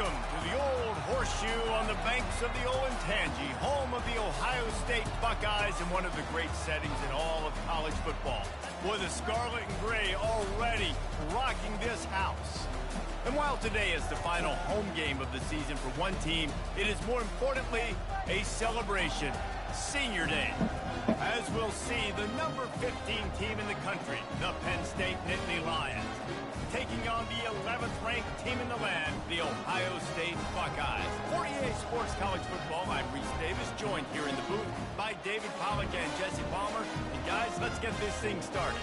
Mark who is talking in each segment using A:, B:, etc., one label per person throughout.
A: Welcome to the Old Horseshoe on the banks of the Olentangy, home of the Ohio State Buckeyes and one of the great settings in all of college football. Boy, the scarlet and gray already rocking this house. And while today is the final home game of the season for one team, it is more importantly a celebration, Senior Day. As we'll see, the number 15 team in the country, the Penn State Nittany Lions, taking on the 11th ranked team in the land, the Ohio State Buckeyes. 48 Sports College Football, I'm Reese Davis, joined here in the booth by David Pollack and Jesse Palmer. And guys, let's get this thing started.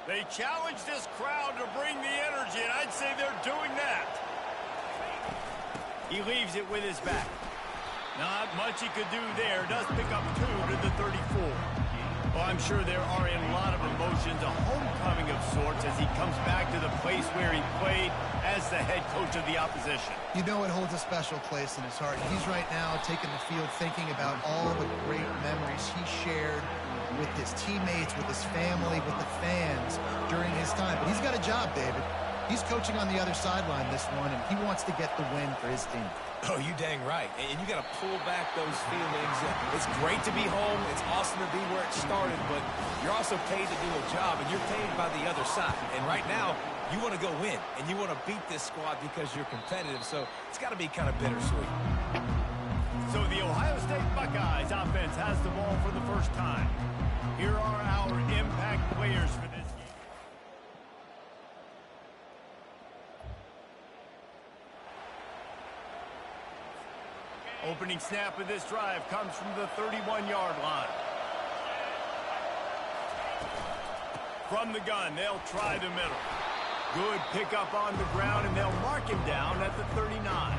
A: They challenge this crowd to bring the energy, and I'd say they're doing that. He leaves it with his back. Not much he could do there. Does pick up 2 to the 34. Well, I'm sure there are a lot of emotions, a homecoming of sorts as he comes back to the place where he played as the head coach of the opposition.
B: You know it holds a special place in his heart. He's right now taking the field thinking about all the great memories he shared with his teammates, with his family, with the fans during his time. But he's got a job, David. He's coaching on the other sideline this one, and he wants to get the win for his team.
C: Oh, you dang right. And you got to pull back those feelings. It's great to be home. It's awesome to be where it started, but you're also paid to do a job, and you're paid by the other side. And right now, you want to go win, and you want to beat this squad because you're competitive, so it's got to be kind of bittersweet.
A: So the Ohio State Buckeyes offense has the ball for the first time. Here are our impact players for this game. Opening snap of this drive comes from the 31-yard line. From the gun, they'll try the middle. Good pickup on the ground, and they'll mark him down at the 39.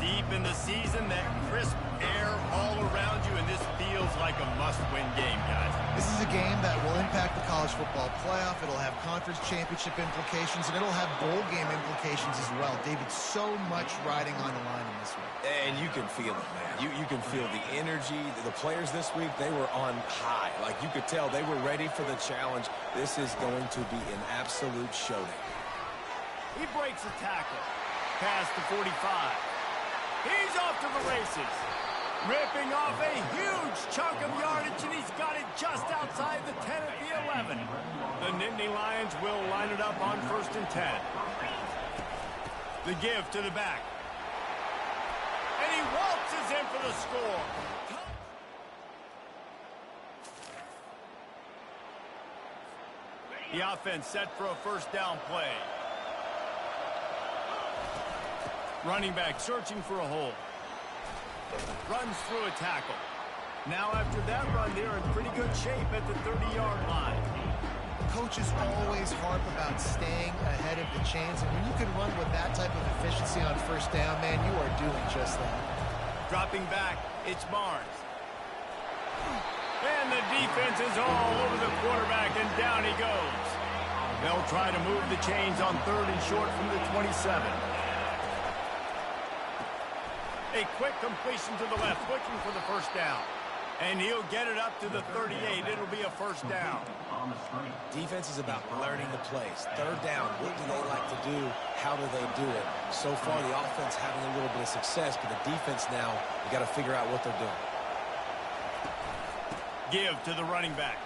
A: Deep in the season, that crisp air all around you, and this feels like a must-win game, guys.
B: This is a game that will impact the college football playoff. It'll have conference championship implications, and it'll have bowl game implications as well. David, so much riding on the line in this one.
C: And you can feel it, man. You can feel the energy. The players this week, they were on high. Like, you could tell they were ready for the challenge. This is going to be an absolute showdown.
A: He breaks a tackle. Past the 45. He's off to the races. Ripping off a huge chunk of yardage, and he's got it just outside the 10 at the 11. The Nittany Lions will line it up on 1st and 10. The give to the back. And he waltzes in for the score. The offense set for a first down play. Running back searching for a hole. Runs through a tackle. Now after that run, they're in pretty good shape at the 30-yard line.
B: Coaches always harp about staying ahead of the chains, and when you can run with that type of efficiency on first down, man, you are doing just that.
A: Dropping back, it's Barnes. And the defense is all over the quarterback, and down he goes. They'll try to move the chains on 3rd and short from the 27. A quick completion to the left, looking for the first down. And he'll get it up to the 38. It'll be a first down.
C: Defense is about learning the plays. 3rd down, what do they like to do? How do they do it? So far, the offense having a little bit of success, but the defense now, you got to figure out what they're doing.
A: Give to the running back.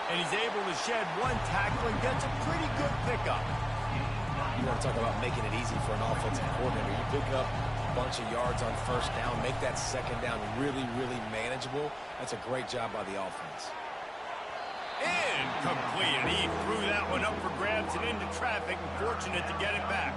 A: And he's able to shed one tackle and gets a pretty good pickup.
C: You want to talk about making it easy for an offensive coordinator. You pick up a bunch of yards on 1st down, make that 2nd down really, really manageable. That's a great job by the offense.
A: Incomplete. He threw that one up for grabs and into traffic, and fortunate to get it back.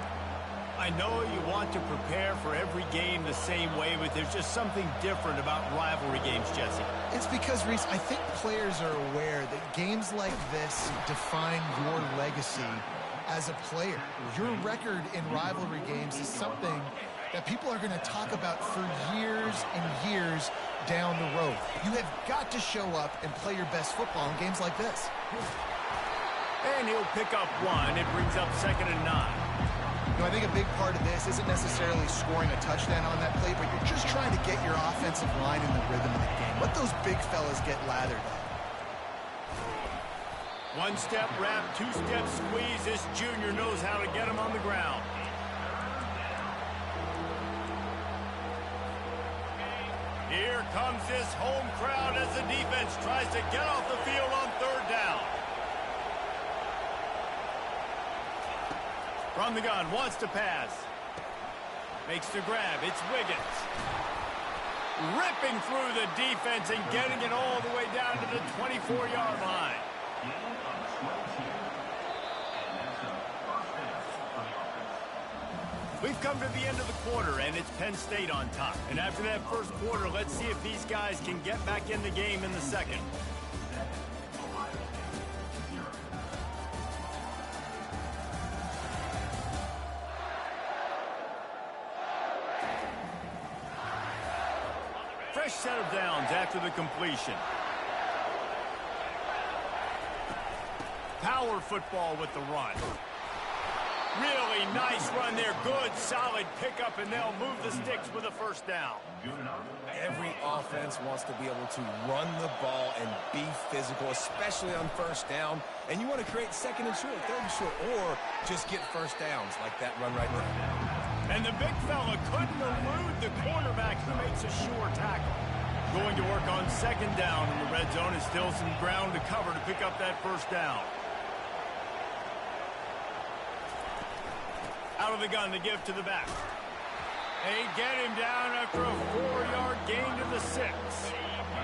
A: I know you want to prepare for every game the same way, but there's just something different about rivalry games, Jesse.
B: It's because, Reese, I think players are aware that games like this define your legacy as a player. Your record in rivalry games is something that people are going to talk about for years and years down the road. You have got to show up and play your best football in games like this.
A: And he'll pick up one. It brings up 2nd and 9.
B: I think a big part of this isn't necessarily scoring a touchdown on that play, but you're just trying to get your offensive line in the rhythm of the game. Let those big fellas get lathered up.
A: One-step wrap, two-step squeeze. This junior knows how to get him on the ground. Here comes this home crowd as the defense tries to get off the field on 3rd down. From the gun, wants to pass. Makes the grab. It's Wiggins. Ripping through the defense and getting it all the way down to the 24-yard line. We've come to the end of the quarter, and it's Penn State on top. And after that first quarter, let's see if these guys can get back in the game in the second. Fresh set of downs after the completion. Power football with the run. Really nice run there. Good, solid pickup, and they'll move the sticks with a 1st down.
C: Every offense wants to be able to run the ball and be physical, especially on 1st down. And you want to create 2nd and short, 3rd and short, or just get 1st downs like that run right there.
A: And the big fella couldn't elude the cornerback who makes a sure tackle. Going to work on 2nd down in the red zone. Is still some ground to cover to pick up that 1st down. Out of the gun to give to the back. They get him down after a 4-yard gain to the 6.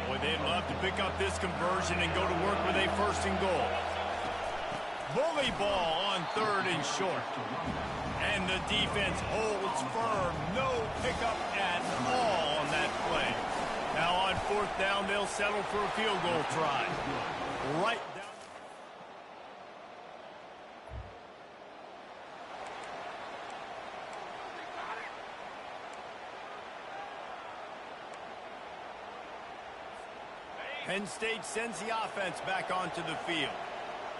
A: Boy, they'd love to pick up this conversion and go to work with a 1st and goal. Bully ball on 3rd and short. And the defense holds firm. No pickup at all on that play. Now on 4th down, they'll settle for a field goal try. Right down. Penn State sends the offense back onto the field.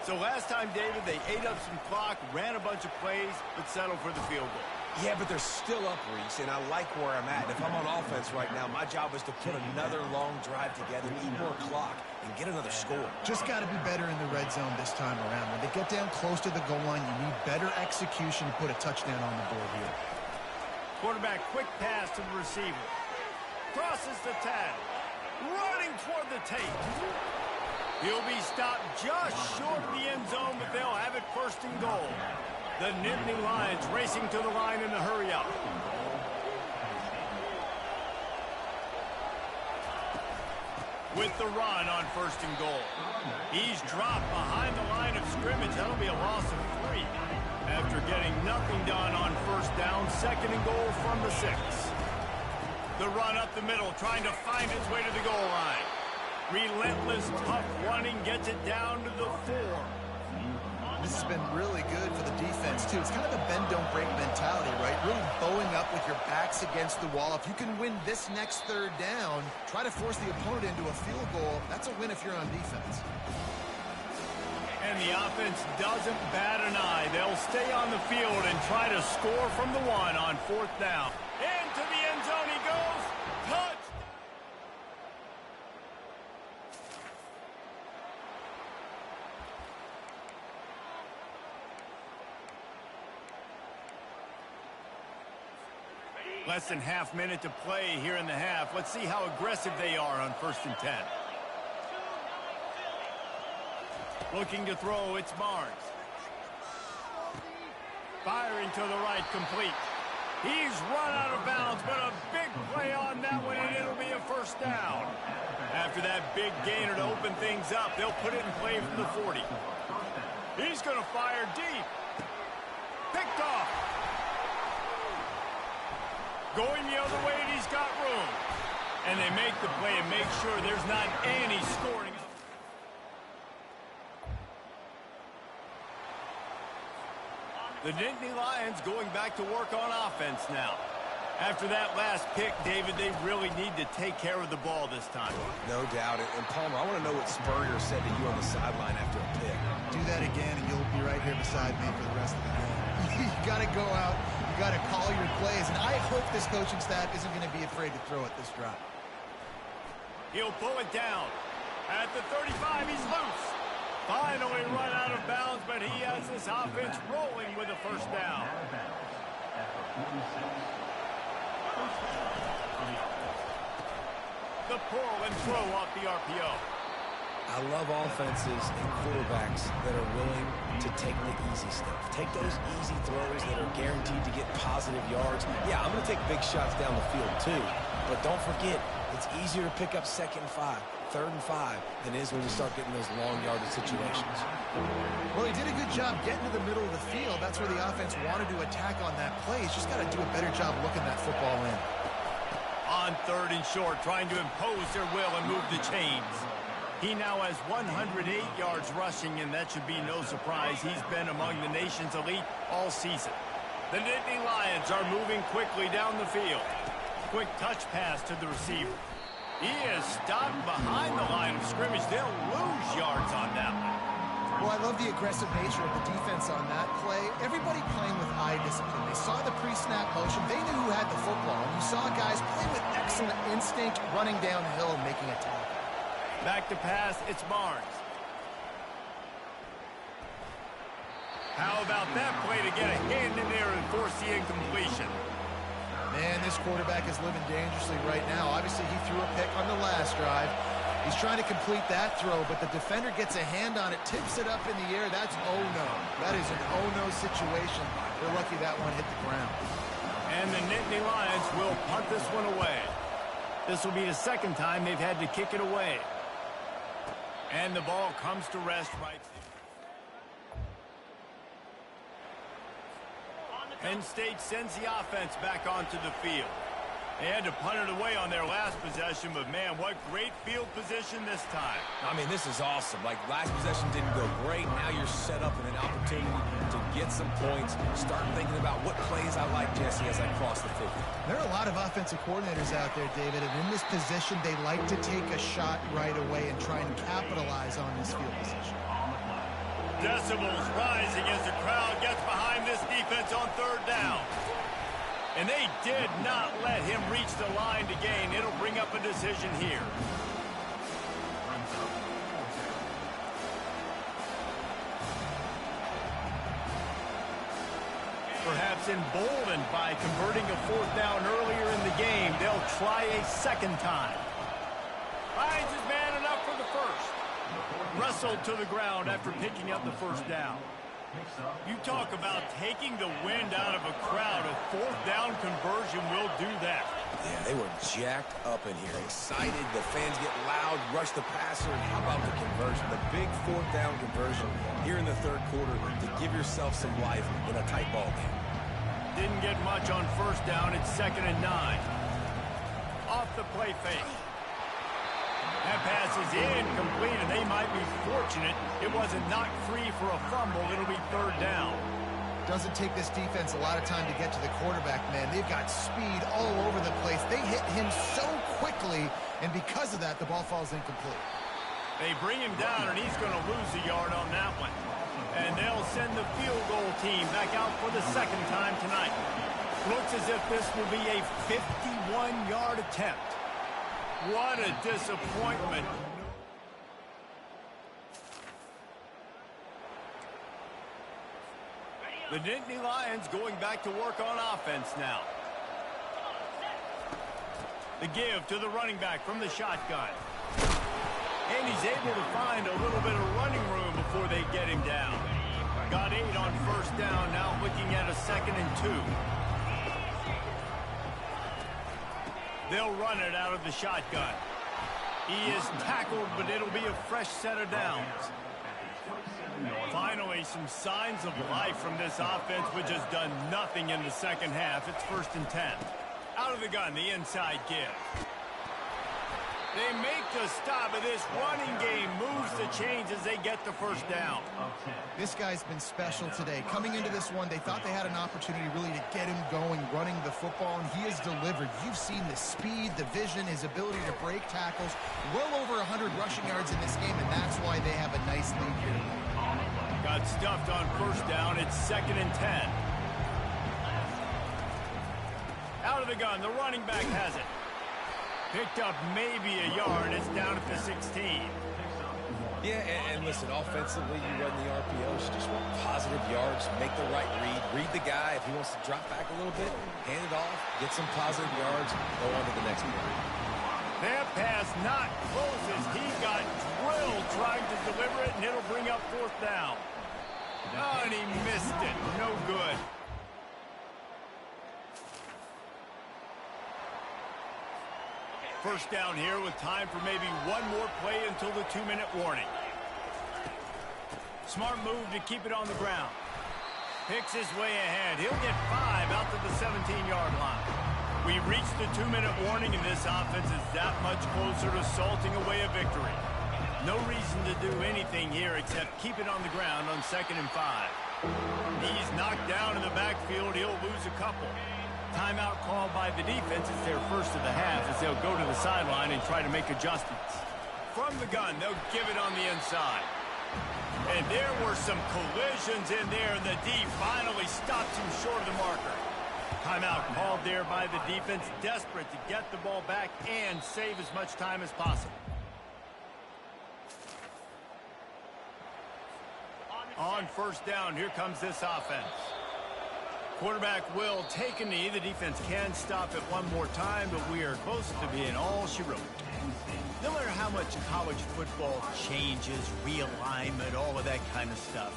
A: So last time, David, they ate up some clock, ran a bunch of plays, but settled for the field goal.
C: Yeah, but they're still up, Reese, and I like where I'm at. If I'm on offense right now, my job is to put another long drive together, eat more clock, and get another score.
B: Just got to be better in the red zone this time around. When they get down close to the goal line, you need better execution to put a touchdown on the board here.
A: Quarterback, quick pass to the receiver. Crosses the 10. Running toward the tape. He'll be stopped just short of the end zone, but they'll have it 1st and goal. The Nittany Lions racing to the line in the hurry-up. With the run on 1st and goal. He's dropped behind the line of scrimmage. That'll be a loss of 3. After getting nothing done on 1st down, 2nd and goal from the 6. The run up the middle, trying to find its way to the goal line. Relentless, tough running, gets it down to the 4.
B: This has been really good for the defense, too. It's kind of a bend-don't-break mentality, right? Really bowing up with your backs against the wall. If you can win this next 3rd down, try to force the opponent into a field goal. That's a win if you're on defense.
A: And the offense doesn't bat an eye. They'll stay on the field and try to score from the 1 on 4th down. Into the end zone he goes. Touch! Less than half minute to play here in the half. Let's see how aggressive they are on 1st and 10. Looking to throw, it's Barnes. Firing to the right, complete. He's run out of bounds, but a big play on that one, and it'll be a 1st down. After that big gainer to open things up, they'll put it in play from the 40. He's going to fire deep. Picked off. Going the other way, and he's got room. And they make the play and make sure there's not any scoring. The Nittany Lions going back to work on offense now. After that last pick, David, they really need to take care of the ball this time.
C: No doubt. And Palmer, I want to know what Spurrier said to you on the sideline after a pick.
B: Do that again, and you'll be right here beside me for the rest of the game. You got to go out. You got to call your plays. And I hope this coaching staff isn't going to be afraid to throw at this drop.
A: He'll pull it down. At the 35, he's loose. Finally run out of bounds, but he has this offense rolling with a first down. The pull and throw off the RPO.
C: I love offenses and quarterbacks that are willing to take the easy stuff. Take those easy throws that are guaranteed to get positive yards. Yeah, I'm going to take big shots down the field too. But don't forget, it's easier to pick up 2nd and 5, 3rd and 5 than it is when you start getting those long yardage situations.
B: Well, he did a good job getting to the middle of the field. That's where the offense wanted to attack on that play. He's just got to do a better job looking that football in.
A: On 3rd and short, trying to impose their will and move the chains. He now has 108 yards rushing, and that should be no surprise. He's been among the nation's elite all season. The Nittany Lions are moving quickly down the field. Quick touch pass to the receiver. He is stopped behind the line of scrimmage. They'll lose yards on that one.
B: Well, I love the aggressive nature of the defense on that play. Everybody playing with eye discipline. They saw the pre-snap motion. They knew who had the football. And you saw guys play with excellent instinct, running downhill and making a tackle.
A: Back to pass, it's Barnes. How about that play to get a hand in there and force the incompletion?
B: Man, this quarterback is living dangerously right now. Obviously, he threw a pick on the last drive. He's trying to complete that throw, but the defender gets a hand on it, tips it up in the air. That's oh-no. That is an oh-no situation. We're lucky that one hit the ground.
A: And the Nittany Lions will punt this one away. This will be the 2nd time they've had to kick it away. And the ball comes to rest right there. Penn State sends the offense back onto the field. They had to punt it away on their last possession, but man, what great field position this time.
C: I mean, this is awesome. Like, last possession didn't go great. Now you're set up in an opportunity to get some points. Start thinking about what plays I like, Jesse, as I cross the field.
B: There are a lot of offensive coordinators out there, David, and in this position, they like to take a shot right away and try and capitalize on this field position.
A: Decibels rising as the crowd gets behind this defense on 3rd down. And they did not let him reach the line to gain. It'll bring up a decision here. Perhaps emboldened by converting a 4th down earlier in the game, they'll try a 2nd time. Finds his man enough for the first. Wrestled to the ground after picking up the 1st down. You talk about taking the wind out of a crowd. A 4th down conversion will do that.
C: Yeah, they were jacked up in here, excited. The fans get loud, rush the passer, and how about the conversion? The big 4th down conversion here in the 3rd quarter to give yourself some life in a tight ball game.
A: Didn't get much on 1st down. It's 2nd and 9. Off the play fake. That pass is incomplete, and they might be fortunate it wasn't knocked free for a fumble. It'll be 3rd down.
B: Doesn't take this defense a lot of time to get to the quarterback, man. They've got speed all over the place. They hit him so quickly, and because of that, the ball falls incomplete.
A: They bring him down, and he's going to lose a yard on that one. And they'll send the field goal team back out for the 2nd time tonight. Looks as if this will be a 51-yard attempt. What a disappointment. The Nittany Lions going back to work on offense now. The give to the running back from the shotgun. And he's able to find a little bit of running room before they get him down. Got 8 on 1st down, now looking at a 2nd and 2. They'll run it out of the shotgun. He is tackled, but it'll be a fresh set of downs. Finally, some signs of life from this offense, which has done nothing in the 2nd half. It's 1st and 10. Out of the gun, the inside give. They make the stop, and this running game moves the chains as they get the first down.
B: This guy's been special today. Coming into this one, they thought they had an opportunity really to get him going, running the football, and he has delivered. You've seen the speed, the vision, his ability to break tackles. Well over 100 rushing yards in this game, and that's why they have a nice lead here.
A: Got stuffed on first down. It's 2nd and 10. Out of the gun, the running back has it. Picked up maybe a yard. It's down at the 16.
C: Yeah, and listen, offensively, you run the RPOs. You just want positive yards, make the right read the guy. If he wants to drop back a little bit, hand it off, get some positive yards, go on to the next play.
A: That pass not close as he got drilled trying to deliver it, and it'll bring up 4th down. Oh, and he missed it. No good. First down here with time for maybe one more play until the 2-minute warning. Smart move to keep it on the ground. Picks his way ahead. He'll get 5 out to the 17-yard line. We reached the 2-minute warning, and this offense is that much closer to salting away a victory. No reason to do anything here except keep it on the ground on 2nd and 5. He's knocked down in the backfield. He'll lose a couple. Timeout called by the defense. It's their first of the half as they'll go to the sideline and try to make adjustments. From the gun, they'll give it on the inside. And there were some collisions in there, and the D finally stopped him short of the marker. Timeout called there by the defense, desperate to get the ball back and save as much time as possible. On first down, here comes this offense. Quarterback will take a knee. The defense can stop it one more time, but we are close to being all she wrote. No matter how much college football changes, realignment, all of that kind of stuff,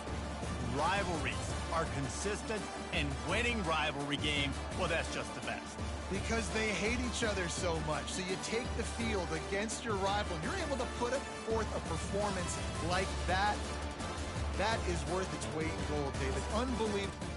A: rivalries are consistent, and winning rivalry games, well, that's just the best.
B: Because they hate each other so much. So you take the field against your rival, and you're able to put forth a performance like that. That is worth its weight in gold, David. Unbelievable.